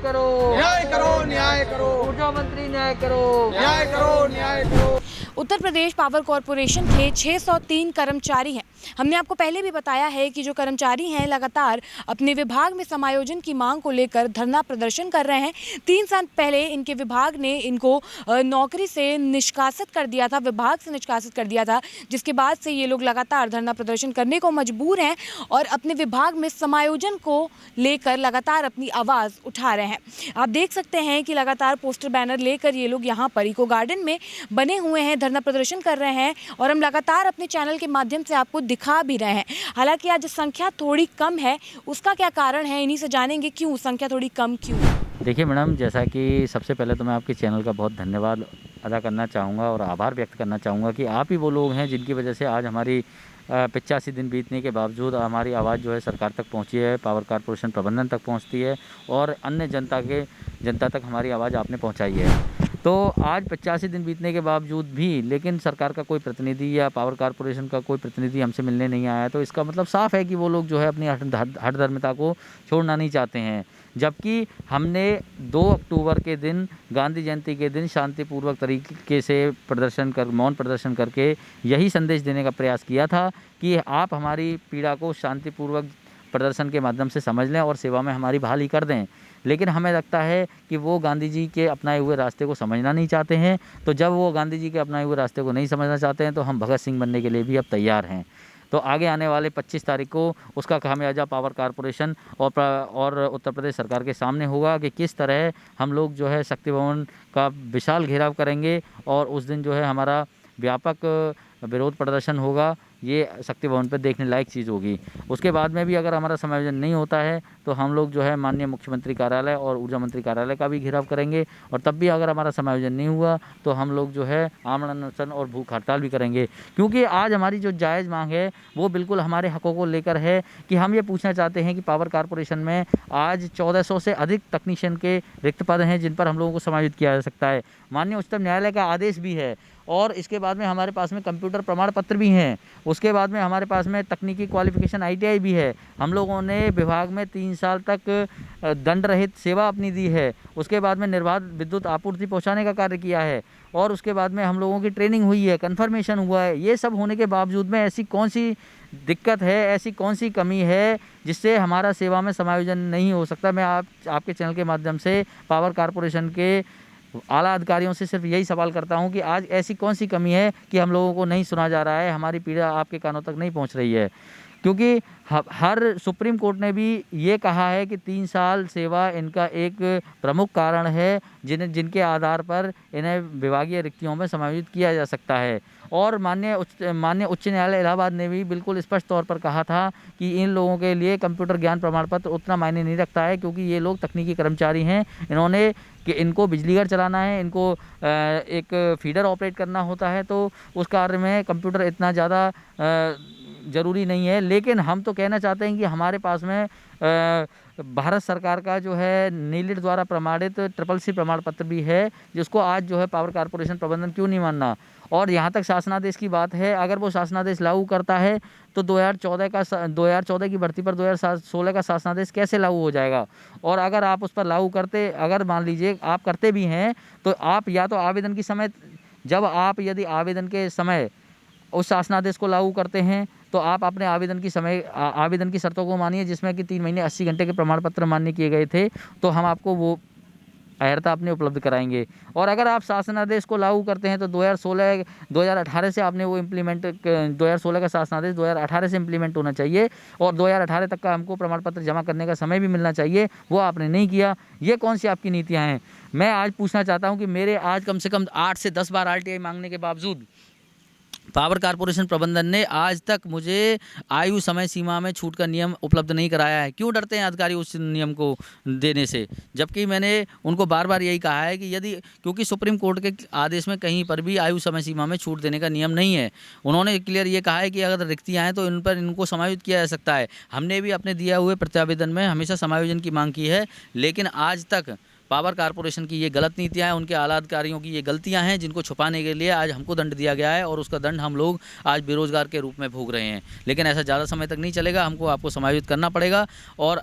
करो, न्याय करो, न्याय करो, ऊर्जा मंत्री न्याय करो, न्याय करो, न्याय करो। उत्तर प्रदेश पावर कॉरपोरेशन के 603 कर्मचारी हैं। हमने आपको पहले भी बताया है कि जो कर्मचारी हैं लगातार अपने विभाग में समायोजन की मांग को लेकर धरना प्रदर्शन कर रहे हैं। 3 साल पहले इनके विभाग ने इनको नौकरी से निष्कासित कर दिया था, विभाग से निष्कासित कर दिया था, जिसके बाद से ये लोग लगातार धरना प्रदर्शन करने को मजबूर हैं और अपने विभाग में समायोजन को लेकर लगातार अपनी आवाज़ उठा रहे हैं। आप देख सकते हैं कि लगातार पोस्टर बैनर लेकर ये लोग यहाँ पर इको गार्डन में बने हुए हैं, धरना प्रदर्शन कर रहे हैं और हम लगातार अपने चैनल के माध्यम से आपको दिखा भी रहे हैं। हालांकि आज संख्या थोड़ी कम है, उसका क्या कारण है, इन्हीं से जानेंगे क्यों संख्या थोड़ी कम क्यों। देखिए मैडम, जैसा कि सबसे पहले तो मैं आपके चैनल का बहुत धन्यवाद अदा करना चाहूँगा और आभार व्यक्त करना चाहूँगा कि आप ही वो लोग हैं जिनकी वजह से आज हमारी 85 दिन बीतने के बावजूद हमारी आवाज़ जो है सरकार तक पहुंची है, पावर कॉरपोरेशन प्रबंधन तक पहुंचती है और अन्य जनता तक हमारी आवाज़ आपने पहुंचाई है। तो आज 85 दिन बीतने के बावजूद भी लेकिन सरकार का कोई प्रतिनिधि या पावर कॉरपोरेशन का कोई प्रतिनिधि हमसे मिलने नहीं आया, तो इसका मतलब साफ़ है कि वो लोग जो है अपनी हठधर्मिता को छोड़ना नहीं चाहते हैं। जबकि हमने 2 अक्टूबर के दिन, गांधी जयंती के दिन शांतिपूर्वक तरीके से मौन प्रदर्शन करके यही संदेश देने का प्रयास किया था कि आप हमारी पीड़ा को शांतिपूर्वक प्रदर्शन के माध्यम से समझ लें और सेवा में हमारी बहाली कर दें। लेकिन हमें लगता है कि वो गांधी जी के अपनाए हुए रास्ते को समझना नहीं चाहते हैं। तो जब वो गांधी जी के अपनाए हुए रास्ते को नहीं समझना चाहते हैं तो हम भगत सिंह बनने के लिए भी अब तैयार हैं। तो आगे आने वाले 25 तारीख को उसका खामियाजा पावर कॉरपोरेशन और उत्तर प्रदेश सरकार के सामने होगा कि किस तरह हम लोग जो है शक्ति भवन का विशाल घेराव करेंगे और उस दिन जो है हमारा व्यापक विरोध प्रदर्शन होगा। ये शक्ति भवन पर देखने लायक चीज़ होगी। उसके बाद में भी अगर हमारा समायोजन नहीं होता है तो हम लोग जो है माननीय मुख्यमंत्री कार्यालय और ऊर्जा मंत्री कार्यालय का भी घेराव करेंगे और तब भी अगर हमारा समायोजन नहीं हुआ तो हम लोग जो है आमरण अनशन और भूख हड़ताल भी करेंगे। क्योंकि आज हमारी जो जायज़ मांग है वो बिल्कुल हमारे हकों को लेकर है कि हम ये पूछना चाहते हैं कि पावर कॉरपोरेशन में आज 1400 से अधिक तकनीशियन के रिक्त पद हैं जिन पर हम लोगों को समायोजित किया जा सकता है। माननीय उच्चतम न्यायालय का आदेश भी है और इसके बाद में हमारे पास में कंप्यूटर प्रमाण पत्र भी हैं। उसके बाद में हमारे पास में तकनीकी क्वालिफिकेशन ITI भी है। हम लोगों ने विभाग में 3 साल तक दंड रहित सेवा अपनी दी है। उसके बाद में निर्बाध विद्युत आपूर्ति पहुंचाने का कार्य किया है और उसके बाद में हम लोगों की ट्रेनिंग हुई है, कन्फर्मेशन हुआ है। ये सब होने के बावजूद में ऐसी कौन सी दिक्कत है, ऐसी कौन सी कमी है जिससे हमारा सेवा में समायोजन नहीं हो सकता। मैं आपके चैनल के माध्यम से पावर कॉरपोरेशन के आला अधिकारियों से सिर्फ यही सवाल करता हूं कि आज ऐसी कौन सी कमी है कि हम लोगों को नहीं सुना जा रहा है, हमारी पीड़ा आपके कानों तक नहीं पहुंच रही है। क्योंकि हर सुप्रीम कोर्ट ने भी ये कहा है कि 3 साल सेवा इनका एक प्रमुख कारण है जिनके आधार पर इन्हें विभागीय रिक्तियों में समायोजित किया जा सकता है। और माननीय उच्च न्यायालय इलाहाबाद ने भी बिल्कुल स्पष्ट तौर पर कहा था कि इन लोगों के लिए कंप्यूटर ज्ञान प्रमाण पत्र उतना मायने नहीं रखता है क्योंकि ये लोग तकनीकी कर्मचारी हैं। इनको बिजली घर चलाना है, इनको एक फीडर ऑपरेट करना होता है, तो उस कार्य में कंप्यूटर इतना ज़्यादा ज़रूरी नहीं है। लेकिन हम तो कहना चाहते हैं कि हमारे पास में भारत सरकार का जो है नीलिट द्वारा प्रमाणित CCC प्रमाण पत्र भी है, जिसको आज जो है पावर कॉरपोरेशन प्रबंधन क्यों नहीं मानना। और यहाँ तक शासनादेश की बात है, अगर वो शासनादेश लागू करता है तो 2014 की भर्ती पर 2016 का शासनादेश कैसे लागू हो जाएगा। और अगर आप उस पर लागू करते, अगर मान लीजिए आप करते भी हैं तो आप या तो आवेदन के समय, जब आप यदि आवेदन के समय उस शासनादेश को लागू करते हैं तो आप अपने आवेदन की शर्तों को मानिए, जिसमें कि 3 महीने 80 घंटे के प्रमाण पत्र मान्य किए गए थे, तो हम आपको वो अर्हता अपने उपलब्ध कराएंगे। और अगर आप शासनादेश को लागू करते हैं तो 2018 से आपने वो 2016 का शासनादेश 2018 से इम्प्लीमेंट होना चाहिए और 2018 तक का हमको प्रमाण पत्र जमा करने का समय भी मिलना चाहिए, वो आपने नहीं किया। ये कौन सी आपकी नीतियाँ हैं। मैं आज पूछना चाहता हूँ कि मेरे आज कम से कम 8 से 10 बार RTI मांगने के बावजूद पावर कॉरपोरेशन प्रबंधन ने आज तक मुझे आयु समय सीमा में छूट का नियम उपलब्ध नहीं कराया है। क्यों डरते हैं अधिकारी उस नियम को देने से, जबकि मैंने उनको बार बार यही कहा है कि क्योंकि सुप्रीम कोर्ट के आदेश में कहीं पर भी आयु समय सीमा में छूट देने का नियम नहीं है। उन्होंने क्लियर ये कहा है कि अगर रिक्तियाँ हैं तो इन पर इनको समायोजित किया जा सकता है। हमने भी अपने दिया हुए प्रत्यावेदन में हमेशा समायोजन की मांग की है, लेकिन आज तक पावर कॉरपोरेशन की ये गलत नीतियां हैं, उनके आला अधिकारियों की ये गलतियां हैं जिनको छुपाने के लिए आज हमको दंड दिया गया है और उसका दंड हम लोग आज बेरोजगार के रूप में भोग रहे हैं। लेकिन ऐसा ज़्यादा समय तक नहीं चलेगा, हमको आपको समायोजित करना पड़ेगा। और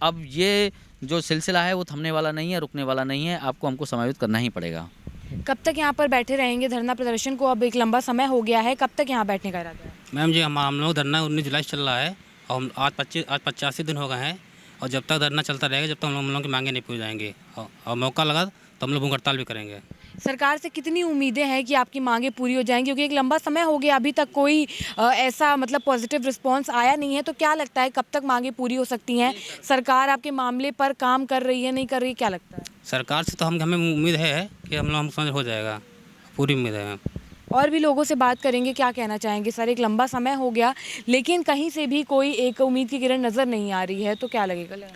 अब ये जो सिलसिला है वो थमने वाला नहीं है, रुकने वाला नहीं है, आपको हमको समायोजित करना ही पड़ेगा। कब तक यहाँ पर बैठे रहेंगे धरना प्रदर्शन को? अब एक लंबा समय हो गया है, कब तक यहाँ बैठने का इरादा है? मैम जी हम लोग धरना 19 जुलाई से चल रहा है और आज 85 दिन हो गए हैं और जब तक धरना चलता रहेगा जब तक हम लोग की मांगे नहीं पूरी जाएंगे और मौका लगा तो हम लोग भूख हड़ताल भी करेंगे। सरकार से कितनी उम्मीदें हैं कि आपकी मांगे पूरी हो जाएंगी, क्योंकि एक लंबा समय हो गया अभी तक कोई ऐसा मतलब पॉजिटिव रिस्पांस आया नहीं है, तो क्या लगता है कब तक मांगे पूरी हो सकती हैं? सरकार आपके मामले पर काम कर रही है, नहीं कर रही है, क्या लगता है? सरकार से तो हमें उम्मीद है कि हम समझ हो जाएगा, पूरी उम्मीद है। और भी लोगों से बात करेंगे, क्या कहना चाहेंगे सर? एक लंबा समय हो गया लेकिन कहीं से भी कोई एक उम्मीद की किरण नज़र नहीं आ रही है, तो क्या लगेगा?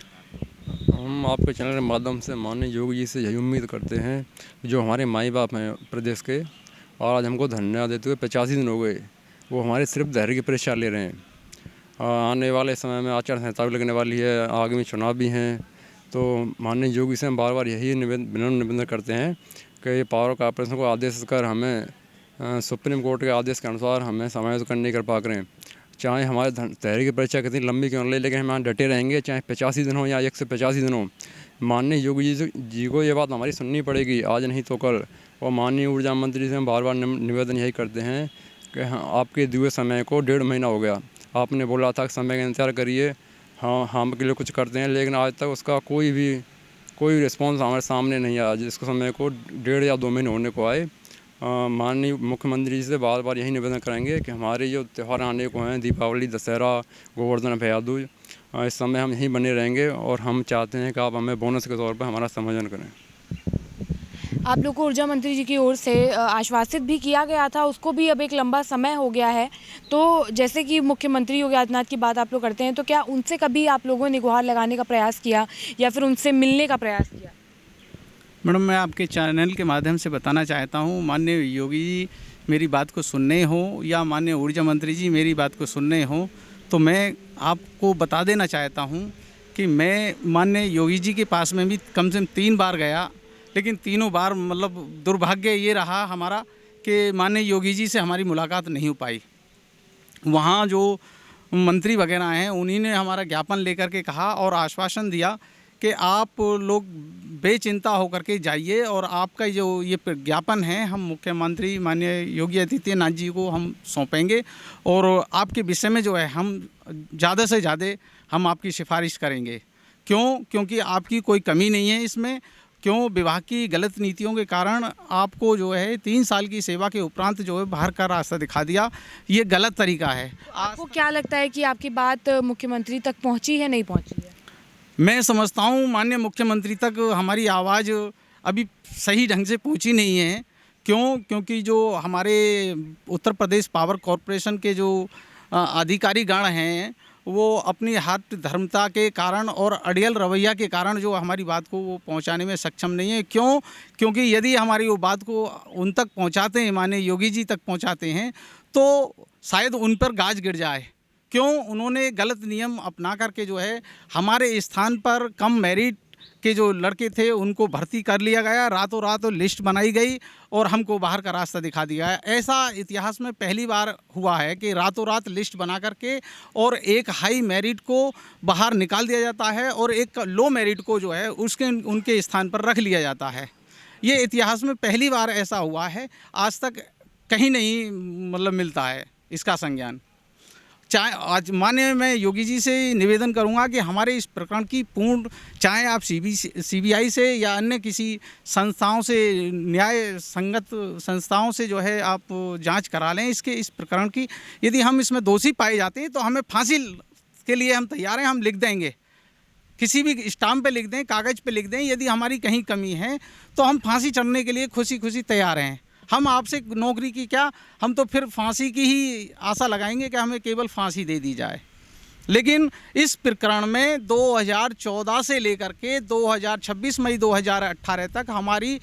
हम आपके चैनल के माध्यम से माननीय योगी जी से यही उम्मीद करते हैं जो हमारे माई बाप हैं प्रदेश के और आज हमको धरना देते हुए 85 दिन हो गए, वो हमारे सिर्फ धैर्य की परीक्षा ले रहे हैं। आने वाले समय में आचार संहिता भी लगने वाली है, आगामी चुनाव भी हैं, तो माननीय योगी से हम बार बार यही निवेदन करते हैं कि पावर कॉर्पोरेशन को आदेश कर हमें सुप्रीम कोर्ट के आदेश के अनुसार हमें समायोजित करने की कृपा करें। चाहे हमारे धैर्य की परीक्षा कितनी लंबी क्यों न ले, लेकिन हम यहाँ डटे रहेंगे, चाहे 85 दिन हो या 185 दिन हो। माननीय योगी जी को ये बात हमारी सुननी पड़ेगी, आज नहीं तो कल। और माननीय ऊर्जा मंत्री से हम बार बार निवेदन यही करते हैं कि आपके दिए समय को 1.5 महीना हो गया, आपने बोला था कि समय का इंतजार करिए, हाँ हम के लिए कुछ करते हैं, लेकिन आज तक उसका कोई रिस्पॉन्स हमारे सामने नहीं आया, जिसको समय को 1.5 या 2 महीने होने को आए। माननीय मुख्यमंत्री जी से बार बार यही निवेदन करेंगे कि हमारे जो त्यौहार आने को हैं, दीपावली, दशहरा, गोवर्धन, भैया दूज, इस समय हम यहीं बने रहेंगे और हम चाहते हैं कि आप हमें बोनस के तौर पर हमारा समायोजन करें। आप लोग को ऊर्जा मंत्री जी की ओर से आश्वासित भी किया गया था, उसको भी अब एक लंबा समय हो गया है, तो जैसे कि मुख्यमंत्री योगी आदित्यनाथ की बात आप लोग करते हैं, तो क्या उनसे कभी आप लोगों ने गुहार लगाने का प्रयास किया या फिर उनसे मिलने का प्रयास किया? मैडम, मैं आपके चैनल के माध्यम से बताना चाहता हूँ, माननीय योगी जी मेरी बात को सुनने हो या माननीय ऊर्जा मंत्री जी मेरी बात को सुनने हो, तो मैं आपको बता देना चाहता हूँ कि मैं माननीय योगी जी के पास में भी कम से कम 3 बार गया, लेकिन तीनों बार मतलब दुर्भाग्य ये रहा हमारा कि माननीय योगी जी से हमारी मुलाकात नहीं हो पाई। वहाँ जो मंत्री वगैरह हैं उन्हीं ने हमारा ज्ञापन लेकर के कहा और आश्वासन दिया कि आप लोग बेचिंता होकर के जाइए और आपका जो ये ज्ञापन है हम मुख्यमंत्री माननीय योगी आदित्यनाथ जी को हम सौंपेंगे और आपके विषय में जो है हम ज़्यादा से ज़्यादा हम आपकी सिफारिश करेंगे। क्योंकि आपकी कोई कमी नहीं है इसमें। विभाग की गलत नीतियों के कारण आपको जो है 3 साल की सेवा के उपरांत जो है बाहर का रास्ता दिखा दिया, ये गलत तरीका है। आपको क्या लगता है कि आपकी बात मुख्यमंत्री तक पहुँची है, नहीं पहुँची है? मैं समझता हूँ माननीय मुख्यमंत्री तक हमारी आवाज़ अभी सही ढंग से पहुँची नहीं है। क्योंकि जो हमारे उत्तर प्रदेश पावर कॉरपोरेशन के जो अधिकारी गण हैं वो अपनी हाथ धर्मता के कारण और अड़ियल रवैया के कारण जो हमारी बात को वो पहुंचाने में सक्षम नहीं है। क्योंकि यदि हमारी वो बात को उन तक पहुंचाते हैं, माननीय योगी जी तक पहुंचाते हैं, तो शायद उन पर गाज गिर जाए। उन्होंने गलत नियम अपना करके जो है हमारे स्थान पर कम मेरिट के जो लड़के थे उनको भर्ती कर लिया गया, रातों रात लिस्ट बनाई गई और हमको बाहर का रास्ता दिखा दिया है। ऐसा इतिहास में पहली बार हुआ है कि रातों रात लिस्ट बना करके और एक हाई मेरिट को बाहर निकाल दिया जाता है और एक लो मेरिट को जो है उनके स्थान पर रख लिया जाता है। ये इतिहास में पहली बार ऐसा हुआ है, आज तक कहीं नहीं मतलब मिलता है इसका संज्ञान। आज माननीय मैं योगी जी से निवेदन करूंगा कि हमारे इस प्रकरण की पूर्ण, चाहे आप सीबीआई से या अन्य किसी संस्थाओं से, न्याय संगत संस्थाओं से जो है आप जांच करा लें इस प्रकरण की। यदि हम इसमें दोषी पाए जाते हैं तो हमें फांसी के लिए हम तैयार हैं, हम लिख देंगे, किसी भी स्टाम्प पे लिख दें, कागज़ पे लिख दें। यदि हमारी कहीं कमी है तो हम फांसी चढ़ने के लिए खुशी खुशी तैयार हैं। हम आपसे नौकरी की क्या, हम तो फिर फांसी की ही आशा लगाएंगे कि हमें केवल फांसी दे दी जाए। लेकिन इस प्रकरण में 2014 से लेकर के 2026 मई 2018 तक हमारी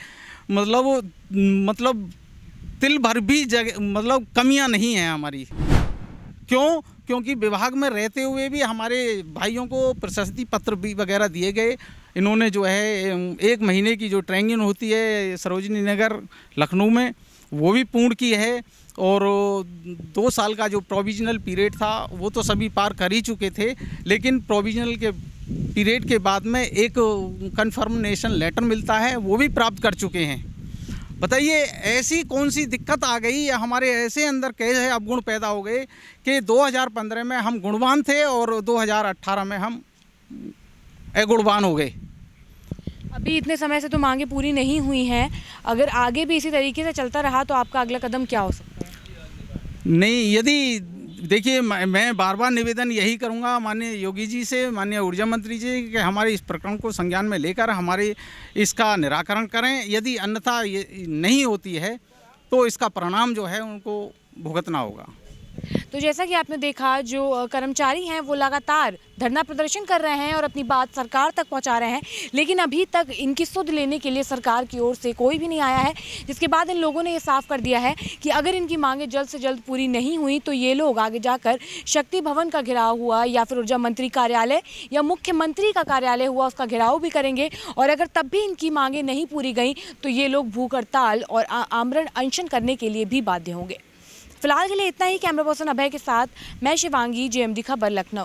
मतलब तिल भर भी मतलब कमियां नहीं हैं हमारी। क्योंकि विभाग में रहते हुए भी हमारे भाइयों को प्रशस्ति पत्र भी वगैरह दिए गए। इन्होंने जो है 1 महीने की जो ट्रेनिंग होती है सरोजनी नगर लखनऊ में, वो भी पूर्ण की है। और 2 साल का जो प्रोविजनल पीरियड था वो तो सभी पार कर ही चुके थे, लेकिन प्रोविजनल के पीरियड के बाद में एक कन्फर्मेशन लेटर मिलता है, वो भी प्राप्त कर चुके हैं। बताइए ऐसी कौन सी दिक्कत आ गई या हमारे ऐसे अंदर कैसे अवगुण पैदा हो गए कि 2015 में हम गुणवान थे और 2018 में हम अगुणवान हो गए। अभी इतने समय से तो मांगे पूरी नहीं हुई हैं, अगर आगे भी इसी तरीके से चलता रहा तो आपका अगला कदम क्या हो सकता है? नहीं, यदि देखिए मैं बार बार निवेदन यही करूंगा माननीय योगी जी से, माननीय ऊर्जा मंत्री जी कि हमारे इस प्रकरण को संज्ञान में लेकर हमारे इसका निराकरण करें। यदि अन्यथा ये नहीं होती है तो इसका परिणाम जो है उनको भुगतना होगा। तो जैसा कि आपने देखा, जो कर्मचारी हैं वो लगातार धरना प्रदर्शन कर रहे हैं और अपनी बात सरकार तक पहुंचा रहे हैं, लेकिन अभी तक इनकी सुध लेने के लिए सरकार की ओर से कोई भी नहीं आया है। जिसके बाद इन लोगों ने ये साफ कर दिया है कि अगर इनकी मांगें जल्द से जल्द पूरी नहीं हुई तो ये लोग आगे जाकर शक्ति भवन का घेराव हुआ या फिर ऊर्जा मंत्री कार्यालय या मुख्यमंत्री का कार्यालय हुआ उसका घेराव भी करेंगे। और अगर तब भी इनकी मांगें नहीं पूरी गई तो ये लोग भूख हड़ताल और आमरण अनशन करने के लिए भी बाध्य होंगे। फिलहाल के लिए इतना ही। कैमरा पर्सन अभय के साथ मैं शिवांगी, JMD खबर, लखनऊ।